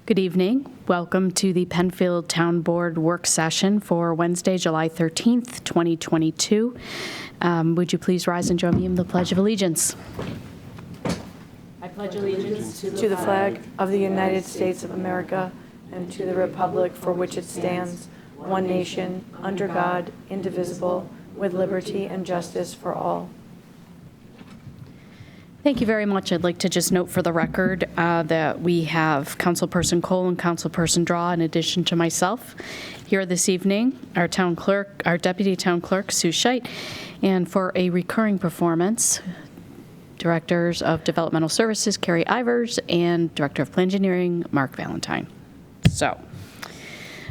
Good evening. Welcome to the Penfield Town Board work session for Wednesday, July 13th, 2022. Would you please rise and join me in the Pledge of Allegiance? I pledge allegiance to the flag of the United States of America and to the republic for which it stands, one nation, under God, indivisible, with liberty and justice for all. Thank you very much. I'd like to just note for the record that we have Councilperson Cole and Councilperson Draw, in addition to myself, here this evening, our town clerk, our deputy town clerk, Sue Scheit, and for a recurring performance, Directors of Developmental Services, Carrie Ivers, and Director of Plan Engineering, Mark Valentine. So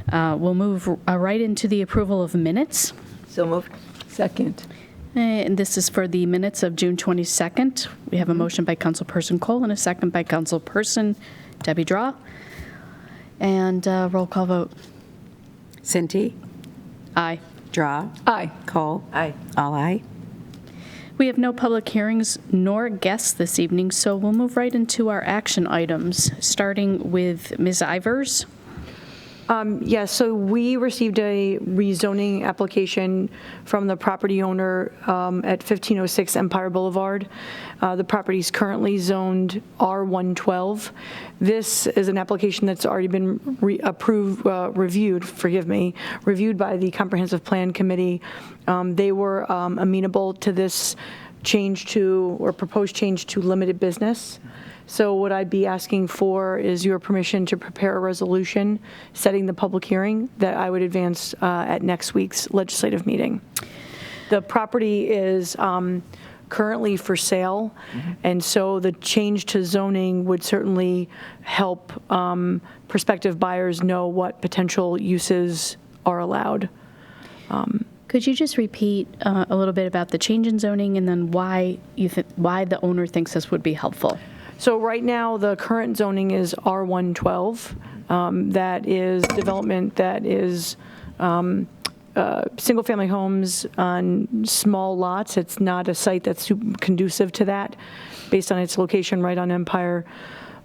we'll move right into the approval of minutes. So moved. Second. And this is for the minutes of June 22nd. We have a motion by Councilperson Cole and a second by Councilperson Debbie Draw. And roll call vote. Cinti? Aye. Draw? Aye. Cole? Aye. All aye. We have no public hearings nor guests this evening, so we'll move right into our action items, starting with Ms. Ivers. Yes, so we received a rezoning application from the property owner at 1506 Empire Boulevard. The property is currently zoned R112. This is an application that's already been reviewed by the Comprehensive Plan Committee. They were amenable to this change to, or proposed change to, limited business. So what I'd be asking for is your permission to prepare a resolution setting the public hearing that I would advance at next week's legislative meeting. The property is currently for sale, and so the change to zoning would certainly help prospective buyers know what potential uses are allowed. Could you just repeat a little bit about the change in zoning and then why the owner thinks this would be helpful? So right now, the current zoning is R112. That is development that is single-family homes on small lots. It's not a site that's conducive to that, based on its location right on Empire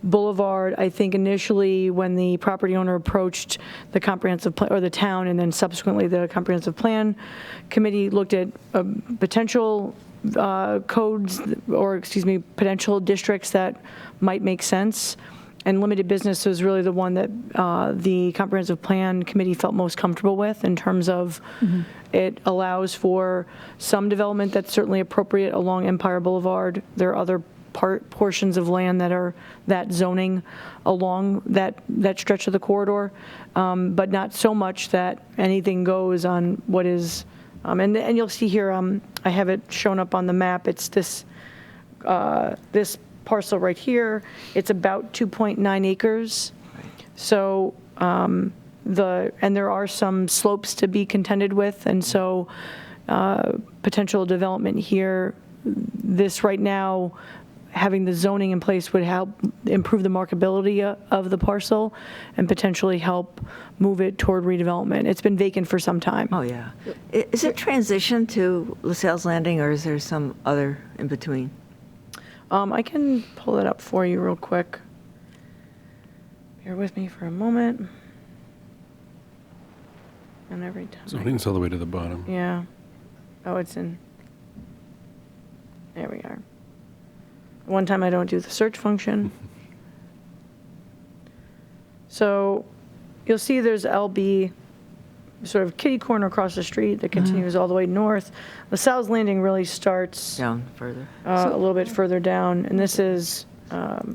Boulevard. I think initially when the property owner approached the comprehensive plan, or the town, and then subsequently the comprehensive plan committee looked at potential codes, or potential districts that might make sense. And limited business was really the one that the comprehensive plan committee felt most comfortable with, in terms of it allows for some development that's certainly appropriate along Empire Boulevard. There are other portions of land that are that zoning along that stretch of the corridor, but not so much that anything goes on what is. And you'll see here, I have it shown up on the map. It's this parcel right here. It's about 2.9 acres. So and there are some slopes to be contended with, and so potential development here. This right now, having the zoning in place would help improve the marketability of the parcel and potentially help move it toward redevelopment. It's been vacant for some time. Oh, yeah. Is it transition to LaSalle's Landing, or is there some other in between? I can pull it up for you real quick. Bear with me for a moment. And every time. Zoning's all the way to the bottom. Yeah. Oh, it's in. There we are. One time I don't do the search function. So you'll see there's LB, sort of kitty corner across the street that continues all the way north. LaSalle's Landing really starts Down further. a little bit further down, and this is, That's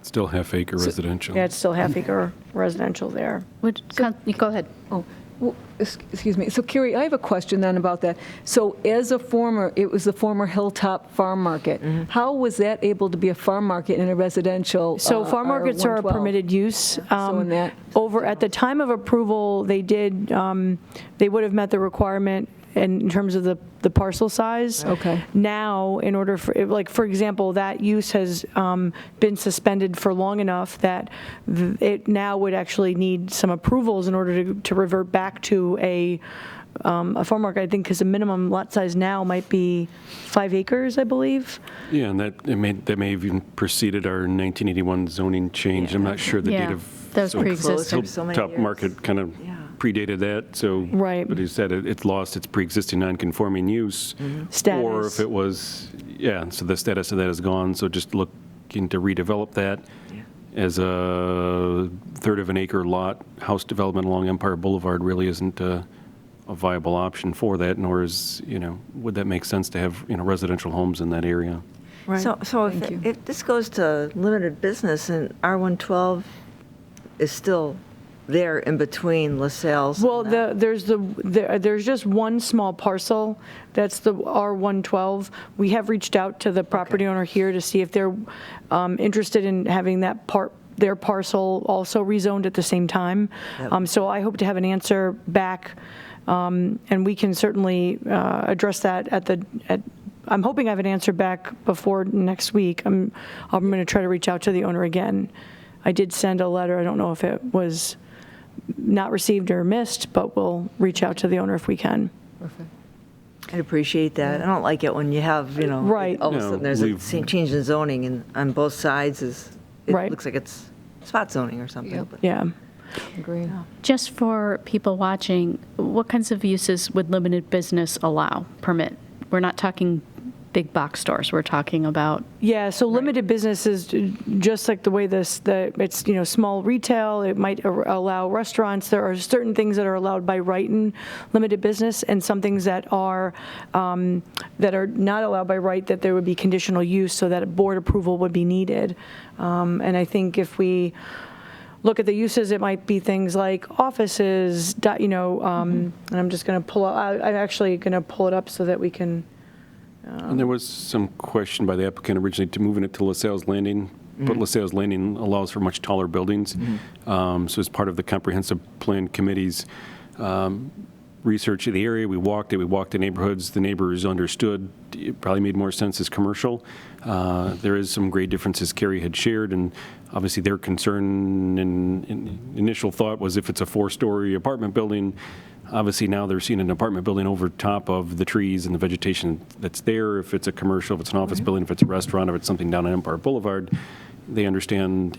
still half-acre residential. yeah, it's still half-acre residential there. Go ahead. Oh, well, excuse me. So, Carrie, I have a question then about that. So, it was the former Hilltop Farm Market. How was that able to be a farm market in a residential? So farm markets are a R112? permitted use. So in that- Over at the time of approval, they would have met the requirement in terms of the parcel size. Okay. Now, in order for, for example, that use has been suspended for long enough that it now would actually need some approvals in order to revert back to a a farm market, I think, because the minimum lot size now might be 5 acres, I believe. Yeah, and that may have even preceded our 1981 zoning change. I'm not sure the Yeah, date of. that was so pre-existing. So many Top years. market kind of Yeah. predated that, so. Right. But he said it's lost its pre-existing non-conforming use. Status. Or if it was, yeah, so the status of that is gone, so just looking to redevelop that as a third of an acre lot. House development along Empire Boulevard really isn't a viable option for that, nor is, would that make sense to have, residential homes in that area? Right. So Thank you. if this goes to limited business and R112 is still there in between LaSalle's. Well, and that. there's just one small parcel, that's the R112. We have reached out to the property owner here to see if they're interested in having their parcel also rezoned at the same time. Yep. So I hope to have an answer back, and we can certainly address that I'm hoping I have an answer back before next week. I'm going to try to reach out to the owner again. I did send a letter, I don't know if it was not received or missed, but we'll reach out to the owner if we can. Perfect. I'd appreciate that. I don't like it when you have, Right. all of a No, sudden there's leave- a change in zoning and on both sides it Right. looks like it's spot zoning or something. Yep. but- Yeah. Agree. Just for people watching, what kinds of uses would limited business permit? We're not talking big box stores, we're talking about, Yeah, so limited business is just like the way it's, small retail, it might allow restaurants. There are certain things that are allowed by right in limited business, and some things that are not allowed by right, that there would be conditional use, so that board approval would be needed. And I think if we look at the uses, it might be things like offices, and I'm just going to I'm actually going to pull it up so that we can. And there was some question by the applicant originally to moving it to LaSalle's Landing, but LaSalle's Landing allows for much taller buildings. So as part of the comprehensive plan committee's research of the area, we walked the neighborhoods, the neighbors understood it probably made more sense as commercial. There is some grade differences Carrie had shared, and obviously their concern and initial thought was if it's a 4-story apartment building, obviously now they're seeing an apartment building over top of the trees and the vegetation that's there. If it's a commercial, if it's an office building, if it's a restaurant, if it's something down on Empire Boulevard, they understand,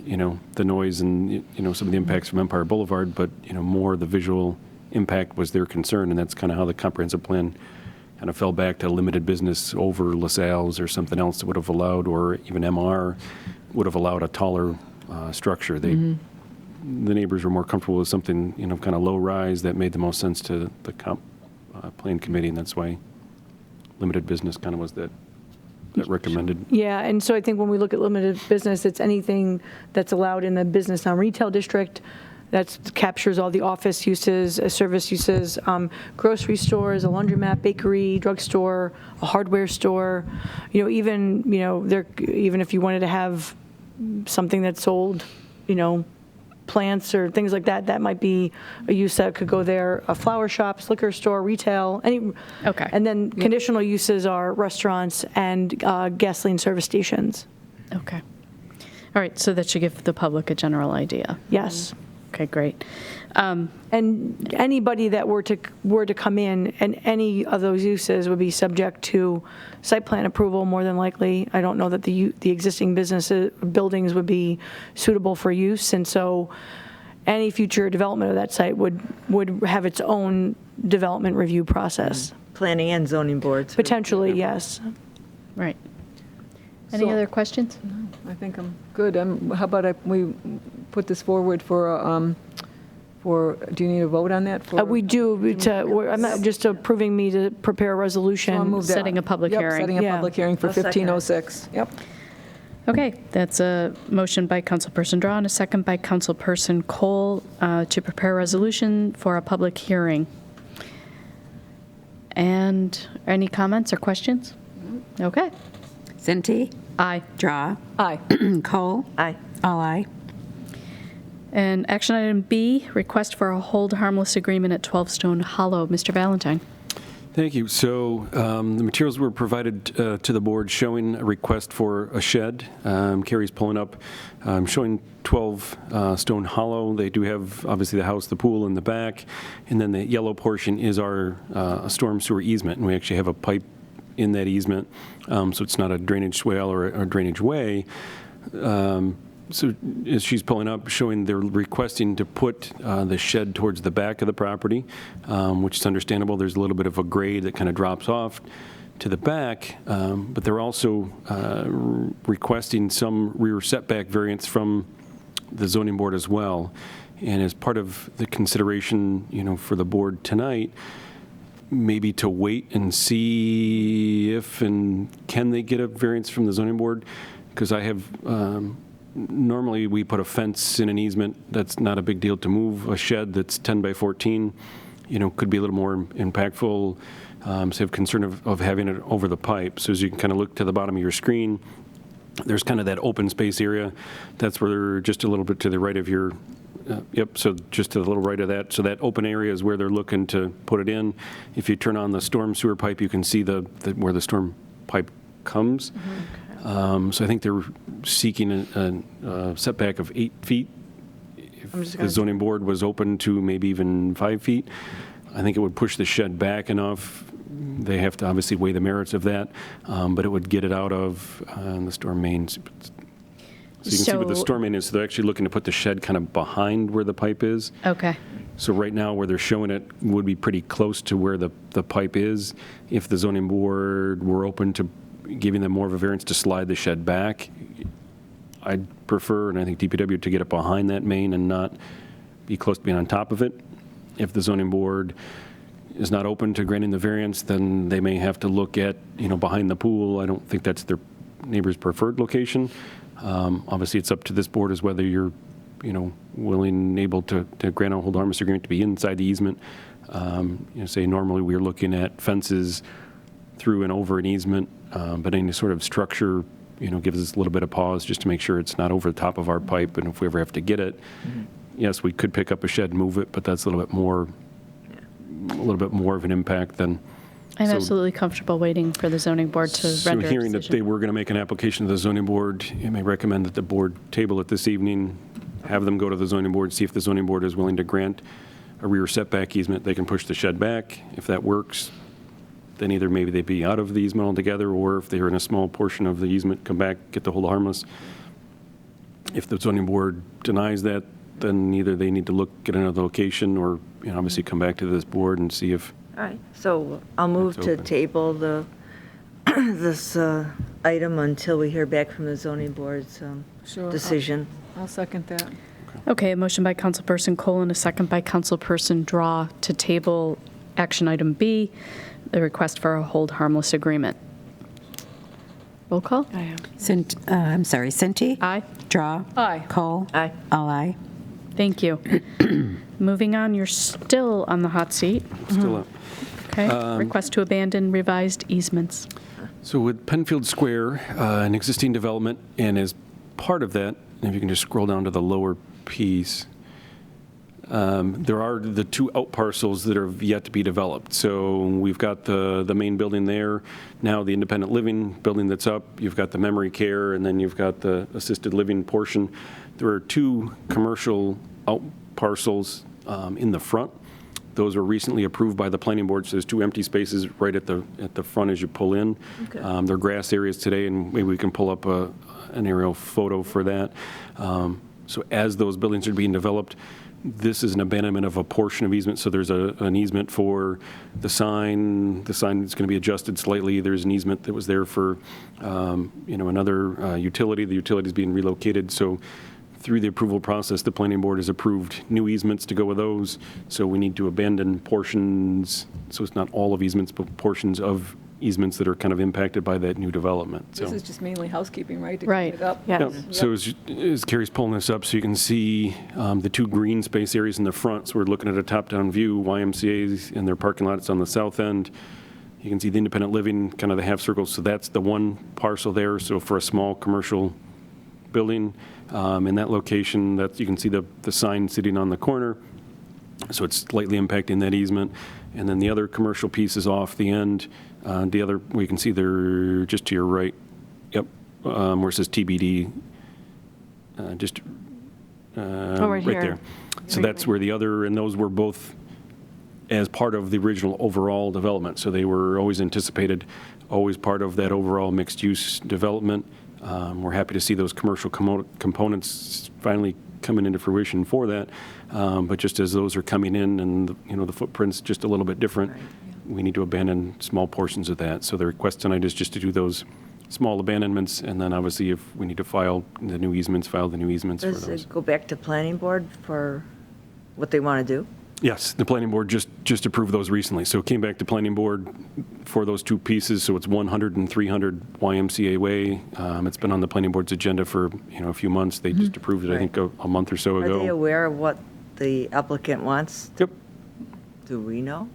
the noise and, some of the impacts from Empire Boulevard, but, more the visual impact was their concern, and that's kind of how the comprehensive plan kind of fell back to limited business over LaSalle's or something else that would have allowed, or even MR would have allowed a taller structure. The neighbors were more comfortable with something, kind of low rise that made the most sense to the plan committee, and that's why limited business kind of was that recommended. Yeah, and so I think when we look at limited business, it's anything that's allowed in the business non-retail district that captures all the office uses, service uses, grocery stores, a laundromat, bakery, drugstore, a hardware store. Even if you wanted to have something that sold, plants or things like that, that might be a use that could go there. Flower shops, liquor store, retail, any. Okay. And then conditional uses are restaurants and gasoline service stations. okay. All right, so that should give the public a general idea. Yes. Okay, great. And anybody that were to come in, and any of those uses would be subject to site plan approval, more than likely. I don't know that the existing buildings would be suitable for use, and so any future development of that site would have its own development review process. Planning and zoning boards. Potentially, yes. Right. Any So- other questions? I think I'm good. How about we put this forward for, do you need a vote on that? We do, I'm not just approving me to prepare a I'll resolution. move that. Setting a public Yep, hearing. setting a Yeah. public hearing for I'll second it. 1506. Yep. Okay, that's a motion by Councilperson Draw and a second by Councilperson Cole to prepare a resolution for a public hearing. And any comments or questions? Okay. Cinti, Aye. Draw, Aye. Cole, Aye. all aye. And action item B, request for a hold harmless agreement at 12 Stone Hollow. Mr. Valentine. Thank you. So the materials were provided to the board showing a request for a shed. Carrie's pulling up, showing 12 Stone Hollow. They do have, obviously, the house, the pool in the back, and then the yellow portion is our storm sewer easement, and we actually have a pipe in that easement, so it's not a drainage swale or a drainage way. So as she's pulling up, showing they're requesting to put the shed towards the back of the property, which is understandable. There's a little bit of a grade that kind of drops off to the back, but they're also requesting some rear setback variance from the zoning board as well. And as part of the consideration, for the board tonight, maybe to wait and see if and can they get a variance from the zoning board, because I have. Normally, we put a fence in an easement. That's not a big deal to move. A shed that's 10 by 14, could be a little more impactful. So I have concern of having it over the pipe. So as you can kind of look to the bottom of your screen, there's kind of that open space area. That's where they're just a little bit to the right of your, yep, so just to the little right of that. So that open area is where they're looking to put it in. If you turn on the storm sewer pipe, you can see where the storm pipe comes. So I think they're seeking a setback of 8 feet. If the zoning board was open to maybe even 5 feet, I think it would push the shed back enough. They have to obviously weigh the merits of that, but it would get it out of the storm mains. So you can see where the storm main is. So they're actually looking to put the shed kind of behind where the pipe is. Okay. So right now, where they're showing it would be pretty close to where the pipe is. If the zoning board were open to giving them more of a variance to slide the shed back, I'd prefer, and I think DPW, to get it behind that main and not be close to being on top of it. If the zoning board is not open to granting the variance, then they may have to look at, behind the pool. I don't think that's their neighbor's preferred location. Obviously, it's up to this board as whether you're, willing and able to grant a hold harmless agreement to be inside the easement. Say normally we're looking at fences through and over an easement, but any sort of structure, gives us a little bit of pause just to make sure it's not over the top of our pipe. And if we ever have to get it, yes, we could pick up a shed and move it, but that's a little bit more of an impact than. I'm absolutely comfortable waiting for the zoning board to render a So hearing that decision. they were going to make an application to the zoning board, you may recommend that the board table it this evening, have them go to the zoning board, see if the zoning board is willing to grant a rear setback easement. They can push the shed back. If that works, then either maybe they'd be out of the easement altogether, or if they're in a small portion of the easement, come back, get the hold harmless. If the zoning board denies that, then either they need to look at another location or, obviously come back to this board and see if. All right, so I'll move It's to open. table this item until we hear back from the zoning board's Sure. decision. I'll second that. Okay, a motion by Councilperson Cole and a second by Councilperson Draw to table action item B, the request for a hold harmless agreement. Roll call? Senti? Aye. Draw? Aye. Cole? Aye. All aye. Thank you. Moving on, you're still on the hot seat. Still up. Okay. Request to abandon revised easements. So with Penfield Square, an existing development, and as part of that, if you can just scroll down to the lower piece, there are the 2 out parcels that are yet to be developed. So we've got the main building there, now the independent living building that's up, you've got the memory care, and then you've got the assisted living portion. There are 2 commercial out parcels in the front. Those were recently approved by the planning board, so there's 2 empty spaces right at the front as you pull in. Okay. They're grass areas today, and maybe we can pull up an aerial photo for that. So as those buildings are being developed, this is an abandonment of a portion of easement, so there's an easement for the sign. The sign is going to be adjusted slightly. There's an easement that was there for, another utility. The utility is being relocated, so through the approval process, the planning board has approved new easements to go with those, so we need to abandon portions, so it's not all of easements, but portions of easements that are kind of impacted by that new development. So. This is just mainly housekeeping, right? To Right. clean it up? Yes. Yep. So as Carrie's pulling this up, so you can see the 2 green space areas in the front. So we're looking at a top-down view, YMCA's and their parking lot. It's on the south end. You can see the independent living, kind of the half circle. So that's the 1 parcel there. So for a small commercial building in that location, that you can see the sign sitting on the corner. So it's slightly impacting that easement. And then the other commercial piece is off the end. The other, we can see they're just to your right. Yep, where it says TBD, just right here. there. So that's where the other, and those were both as part of the original overall development. So they were always anticipated, always part of that overall mixed-use development. We're happy to see those commercial components finally coming into fruition for that. But just as those are coming in and, the footprint's just a little bit different, we need to abandon small portions of that. So the request tonight is just to do those small abandonments, and then obviously if we need to file the new easements for Does those. it go back to planning board for what they want to do? Yes, the planning board just approved those recently. So it came back to planning board for those two pieces. So it's 100 and 300 YMCA Way. It's been on the planning board's agenda for, a few months. They just approved it, I think, a month or so Are ago. they aware of what the applicant wants? Yep. Do we know?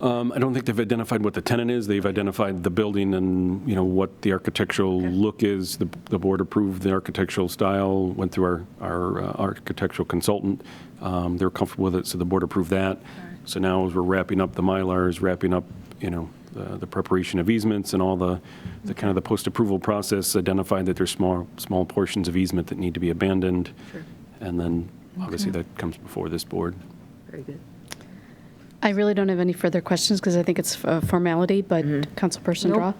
I don't think they've identified what the tenant is. They've identified the building and, what the architectural look is. The board approved the architectural style, went through our architectural consultant. They're comfortable with it, so the board approved that. So now as we're wrapping up the Mylars, wrapping up, the preparation of easements and all the kind of the post-approval process, identified that there's small portions of easement that need to be abandoned. Sure. And then obviously that comes before this board. Very good. I really don't have any further questions because I think it's a formality, but Councilperson Draw?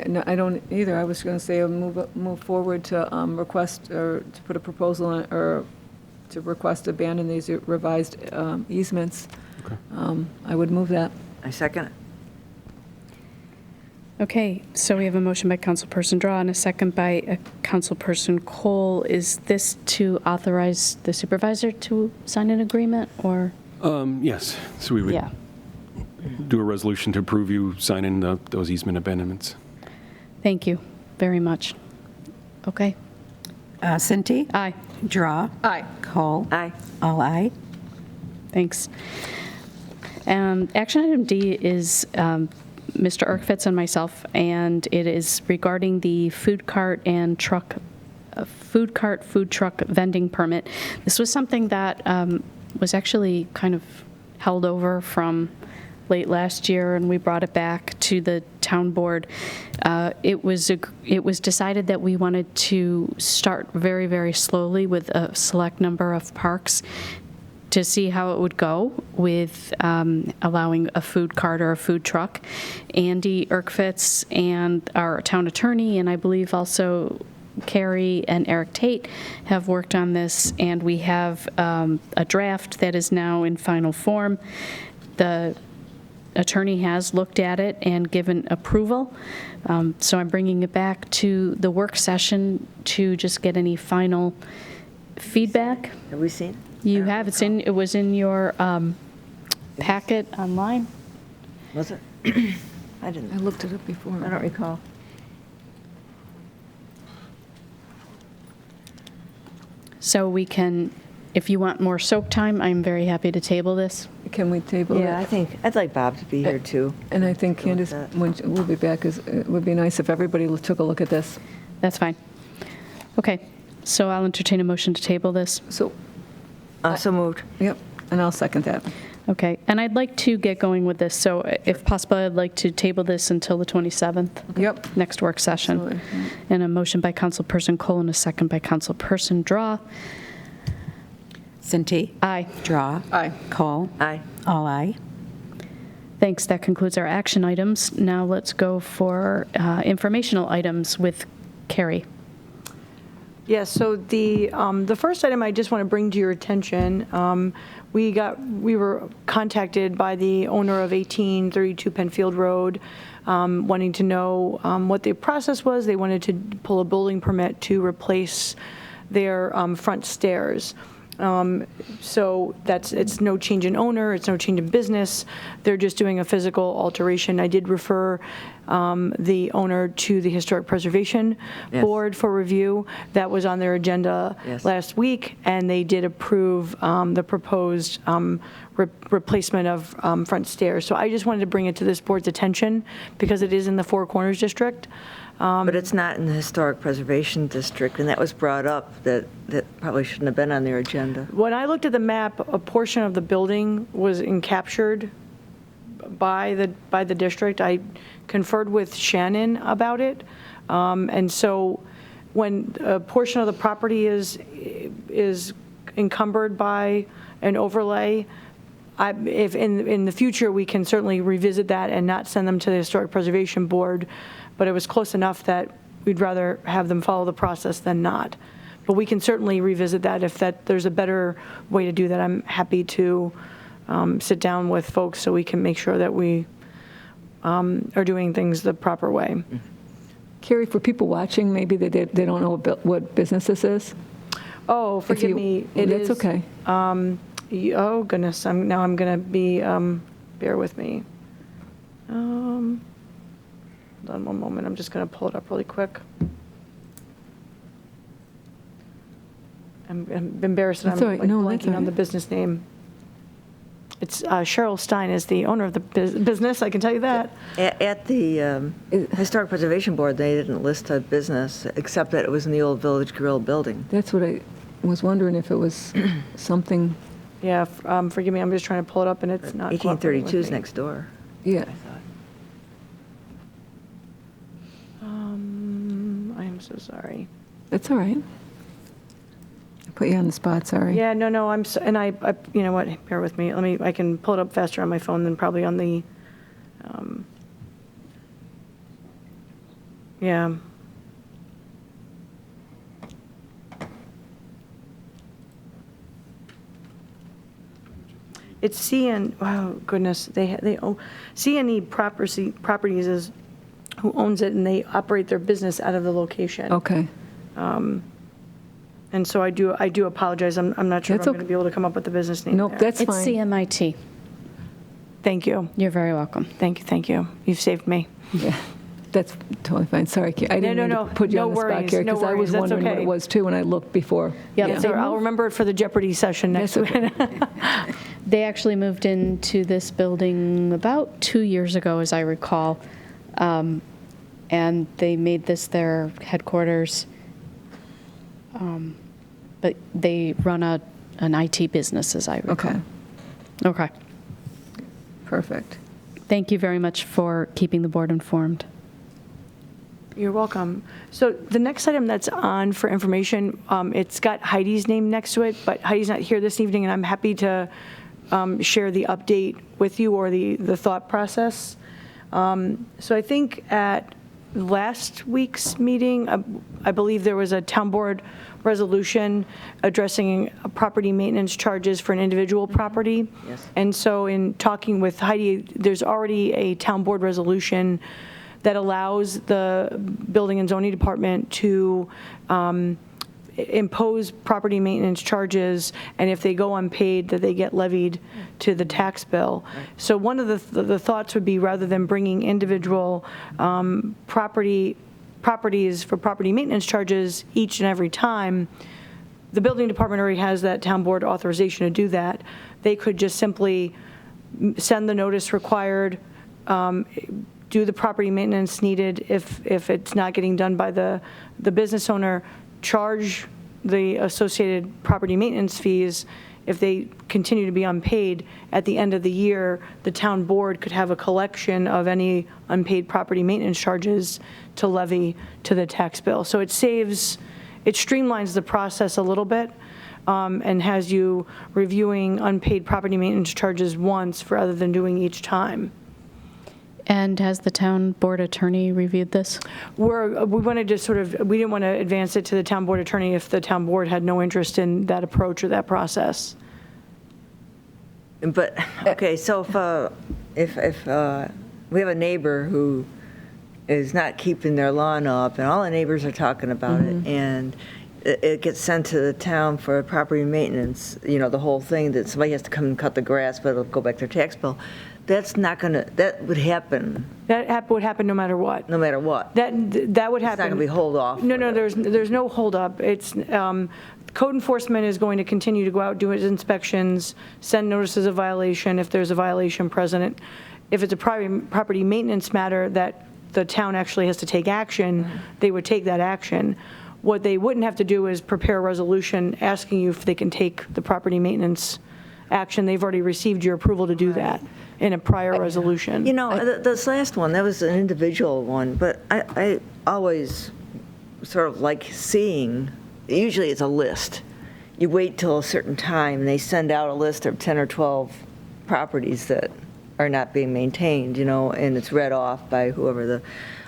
No, I don't either. I was going to say move forward to request or to put a proposal in, or to request abandon these revised easements. Okay. I would move that. I second it. Okay, so we have a motion by Councilperson Draw and a second by Councilperson Cole. Is this to authorize the supervisor to sign an agreement, or? Yes, so we would Yeah. do a resolution to approve you signing those easement abandonments. Thank you very much. Okay. Cinti, Aye. Draw, Aye. Cole. Aye. All aye. Thanks. Action item D is Mr. Erkfitz and myself, and it is regarding the food cart, food truck vending permit. This was something that was actually kind of held over from late last year, and we brought it back to the town board. It was decided that we wanted to start very, very slowly with a select number of parks to see how it would go with allowing a food cart or a food truck. Andy Erkfitz and our town attorney, and I believe also Carrie and Eric Tate, have worked on this, and we have a draft that is now in final form. The attorney has looked at it and given approval, so I'm bringing it back to the work session to just get any final feedback. Have we seen? You have, it was in your packet online. Was it? I I didn't. looked it up before. I don't recall. So we can, if you want more soak time, I'm very happy to table this. Can we table Yeah, I it? think, I'd like Bob to be here too. And I think Go with Candace, that. when we'll be back, it would be nice if everybody took a look at this. That's fine. Okay, so I'll entertain a motion to table this. So, So moved. yep, and I'll second that. Okay, and I'd like to get going with this, so if possible, I'd like to table this until the 27th, Yep. next work session. Absolutely. And a motion by Councilperson Cole and a second by Councilperson Draw. Cinti, Aye. Draw, Aye. Cole. Aye. All aye. Thanks, that concludes our action items. Now let's go for informational items with Carrie. Yes, so the first item I just want to bring to your attention, we were contacted by the owner of 1832 Penfield Road, wanting to know what the process was. They wanted to pull a building permit to replace their front stairs. So it's no change in owner, it's no change in business. They're just doing a physical alteration. I did refer the owner to the Historic Preservation Yes. Board for review. That was on their agenda Yes. last week, and they did approve the proposed replacement of front stairs. So I just wanted to bring it to this board's attention because it is in the Four Corners District. But it's not in the Historic Preservation District, and that was brought up, that probably shouldn't have been on their agenda. When I looked at the map, a portion of the building was captured by the district. I conferred with Shannon about it. And so when a portion of the property is encumbered by an overlay, if in the future, we can certainly revisit that and not send them to the Historic Preservation Board, but it was close enough that we'd rather have them follow the process than not. But we can certainly revisit that if there's a better way to do that. I'm happy to sit down with folks so we can make sure that we are doing things the proper way. Carrie, for people watching, maybe they don't know what business this is? Oh, forgive me. It is. That's okay. Oh, goodness, now I'm going to be, bear with me. Hold on one moment, I'm just going to pull it up really quick. I'm embarrassed that That's I'm all right. like No, that's blanking all on the right. business name. It's Cheryl Stein is the owner of the business, I can tell you that. At the Historic Preservation Board, they didn't list a business, except that it was in the old Village Grill building. That's what I was wondering, if it was something, Yeah, forgive me, I'm just trying to pull it up and it's not cooperating with 1832 is me. next door, yeah. I thought. I am so sorry. That's all right. I put you on the spot, sorry. Yeah, no, and I, you know what, bear with me, I can pull it up faster on my phone than probably on the, yeah. It's CN, wow, goodness, they own, CNE Properties is who owns it, and they operate their business out of the location. Okay. And so I do apologize, I'm not sure if That's I'm okay. going to be able to come up with the business name Nope, there. that's It's fine. CMIT. Thank you, You're very welcome. thank you, you've saved me. Yeah, that's totally fine. Sorry, I didn't mean no, to put you no on the spot, worries, Carrie, no because I was worries, that's wondering what okay. it was too when I looked before. Yep. Yeah. So I'll remember it for the Jeopardy session next That's week. okay. They actually moved into this building about 2 years ago, as I recall, and they made this their headquarters. But they run an IT business, as I recall. Okay, Okay. perfect. Thank you very much for keeping the board informed. You're welcome. So the next item that's on for information, it's got Heidi's name next to it, but Heidi's not here this evening, and I'm happy to share the update with you or the thought process. So I think at last week's meeting, I believe there was a town board resolution addressing property maintenance charges for an individual property. Yes. And so in talking with Heidi, there's already a town board resolution that allows the Building and Zoning Department to impose property maintenance charges, and if they go unpaid, that they get levied to the tax bill. So one of the thoughts would be, rather than bringing individual properties for property maintenance charges each and every time, the building department already has that town board authorization to do that. They could just simply send the notice required, do the property maintenance needed if it's not getting done by the business owner, charge the associated property maintenance fees. If they continue to be unpaid, at the end of the year, the town board could have a collection of any unpaid property maintenance charges to levy to the tax bill. So it streamlines the process a little bit, and has you reviewing unpaid property maintenance charges once rather than doing each time. And has the town board attorney reviewed this? We wanted to we didn't want to advance it to the town board attorney if the town board had no interest in that approach or that process. But, okay, so if we have a neighbor who is not keeping their lawn up, and all the neighbors are talking about it, and it gets sent to the town for property maintenance, the whole thing, that somebody has to come and cut the grass, but it'll go back to their tax bill, that would happen That would happen no matter what. no matter what. That would It's not happen. going to be hold off. No, there's no holdup. It's, code enforcement is going to continue to go out, do its inspections, send notices of violation if there's a violation present. If it's a property maintenance matter that the town actually has to take action, they would take that action. What they wouldn't have to do is prepare a resolution asking you if they can take the property maintenance action. They've already received your approval to do that in a prior resolution. You know, this last one, that was an individual one, but I always sort of like seeing, usually it's a list. You wait till a certain time, and they send out a list of 10 or 12 properties that are not being maintained, you know, and it's read off by whoever the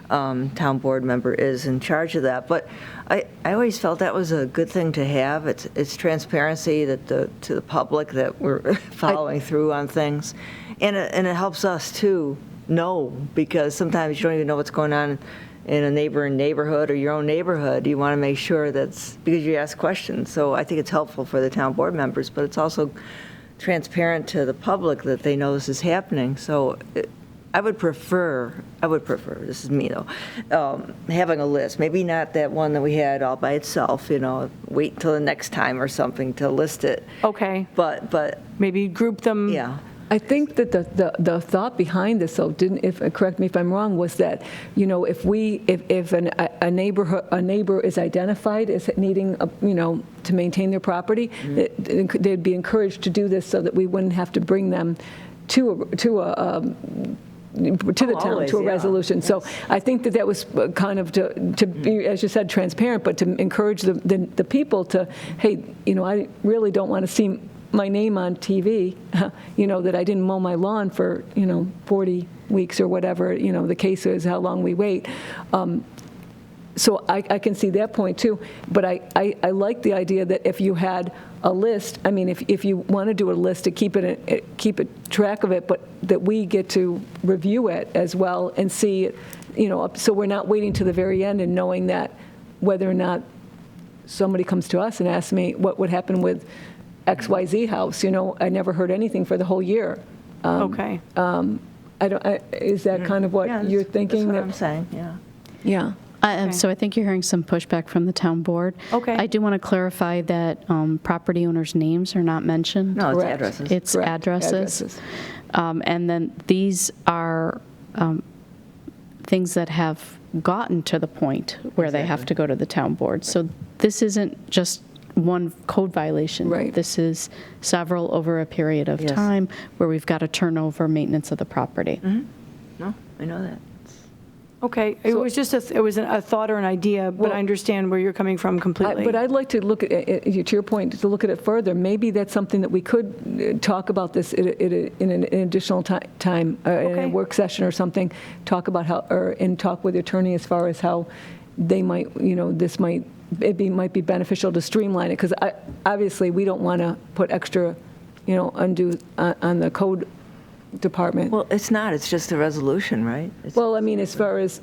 town board member is in charge of that. But I always felt that was a good thing to have. It's transparency that to the public that we're following through on things. And it helps us too know, because sometimes you don't even know what's going on in a neighboring neighborhood or your own neighborhood. You want to make sure that's, because you ask questions. So I think it's helpful for the town board members, but it's also transparent to the public that they know this is happening. So I would prefer, this is me though, having a list. Maybe not that one that we had all by itself, you know, wait until the next time or something to list it. Okay, But maybe group them. yeah. I think that the thought behind this, though, correct me if I'm wrong, was that, you know, if a neighbor is identified as needing, you know, to maintain their property, they'd be encouraged to do this so that we wouldn't have to bring them to the town, always, to a yeah. resolution. So I think that was kind of to be, as you said, transparent, but to encourage the people to, hey, you know, I really don't want to see my name on TV, you know, that I didn't mow my lawn for, you know, 40 weeks or whatever, you know, the case is, how long we wait. So I can see that point too, but I like the idea that if you had a list, I mean, if you want to do a list to keep it track of it, but that we get to review it as well and see, you know, so we're not waiting to the very end and knowing that whether or not somebody comes to us and asks me what would happen with XYZ house, you know, I never heard anything for the whole year. Okay. Is that kind of what Yeah, you're thinking? That's what I'm saying, yeah. Yeah. So I think you're hearing some pushback from the town board. Okay. I do want to clarify that property owners' names are not mentioned. No, it's Correct. addresses. It's Correct. addresses. And then these are things that have gotten to the point where they have to go to the town board. So this isn't just one code violation. Right. This is several over a period of Yes. time where we've got to turn over maintenance of the property. No, I know that. Okay, it was just a thought or an idea, but I understand where you're coming from completely. But I'd like to look at it, to your point, to look at it further. Maybe that's something that we could talk about this in an additional time, in Okay. a work session or something, talk about how, and talk with the attorney as far as how they might, you know, this might be beneficial to streamline it, because obviously we don't want to put extra, you know, undue on the code department. Well, it's not, it's just a resolution, right? It's- Well, I mean, as far as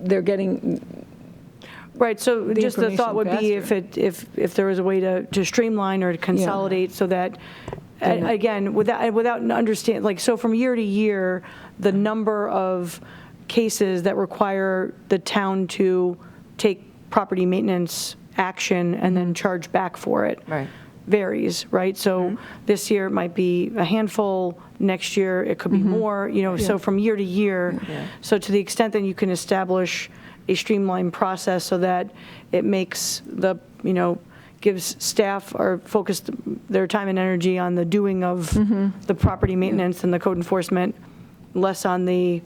they're getting, Right, so the just the thought would be information if there was a way to streamline or to consolidate so that, again, without understand, like, so from year to year, the number of cases that require the town to take property maintenance action and then charge back for it Right. varies, right? So this year it might be a handful, next year it could be more, you know, so from year to year. Yeah. So to the extent that you can establish a streamlined process so that it makes the, you know, gives staff or focus their time and energy on the doing of the property maintenance and the code enforcement, less on the,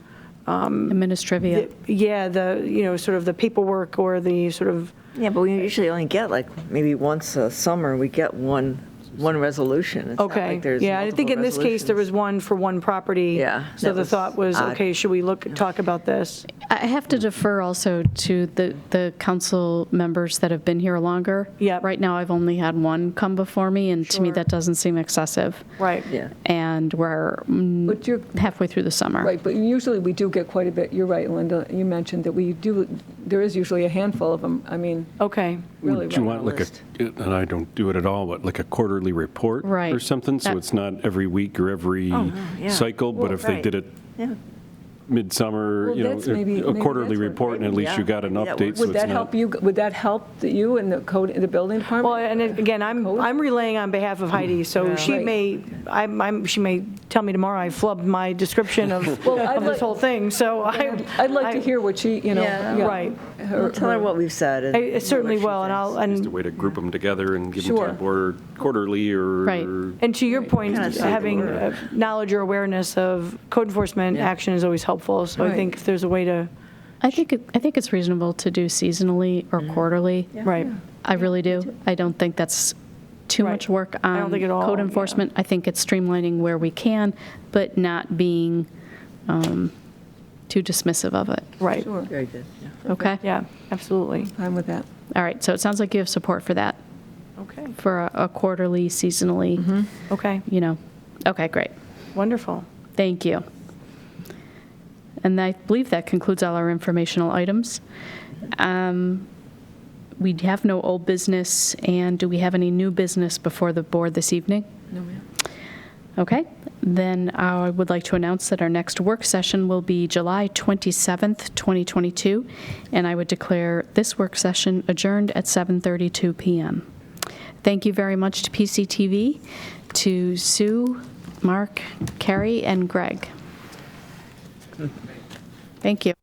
Administrivia. you know, sort of the paperwork or the sort of, Yeah, but we usually only get like, maybe once a summer, we get one resolution. It's not okay. like there's Yeah, I think in this case, there was multiple one for one property. Yeah, So that the was thought was, odd. okay, should we talk about this? I have to defer also to the council members that have been here longer. Yep. Right now, I've only had one come before me, and to me, Sure. that doesn't seem excessive. Right. Yeah. And we're but you're, halfway through the summer. right, but usually we do get quite a bit. You're right, Linda, you mentioned that there is usually a handful of them. I mean, Okay. really. Would you right. want like and I don't do it at all, but like a quarterly report Right. or something? So That- it's not every week or every Oh, no, yeah. cycle, but Well, if they right. did it Yeah. midsummer, Well, you know, that's maybe a quarterly that's what- report, and at least you got an maybe that update, works. so Would it's that help not. you, would that help you and the building department? Well, and again, I'm relaying on behalf of Heidi, so she Right. may, she may tell me tomorrow I flubbed my description of I'd of this like- whole thing, so I'd like to hear what she, Yeah. Right. We'll tell her what we've said. and I certainly what she will, and thinks. I'll, Just a and way to group them together and give them to Sure. the board quarterly or. Right. to your point, Kinda save the having word. knowledge or awareness of code enforcement action is always helpful, so I Right. think if there's a way to, I think it's reasonable to do seasonally or quarterly. right. I really do. I don't think that's too Right. much work I don't on think at all, code yeah. enforcement. I think it's streamlining where we can, but not being too dismissive of it. Right. Sure, Very good. yeah. Okay? Yeah, absolutely. fine with that. All right, so it sounds like you have support for that, Okay, for a quarterly, seasonally, okay, you know. Okay, great. wonderful. Thank you. And I believe that concludes all our informational items. We have no old business, and do we have any new business before the board this evening? No, ma'am. Okay, then I would like to announce that our next work session will be July 27th, 2022, and I would declare this work session adjourned at 7:32 PM. Thank you very much to PCTV, to Sue, Mark, Carrie, and Greg. Thank you.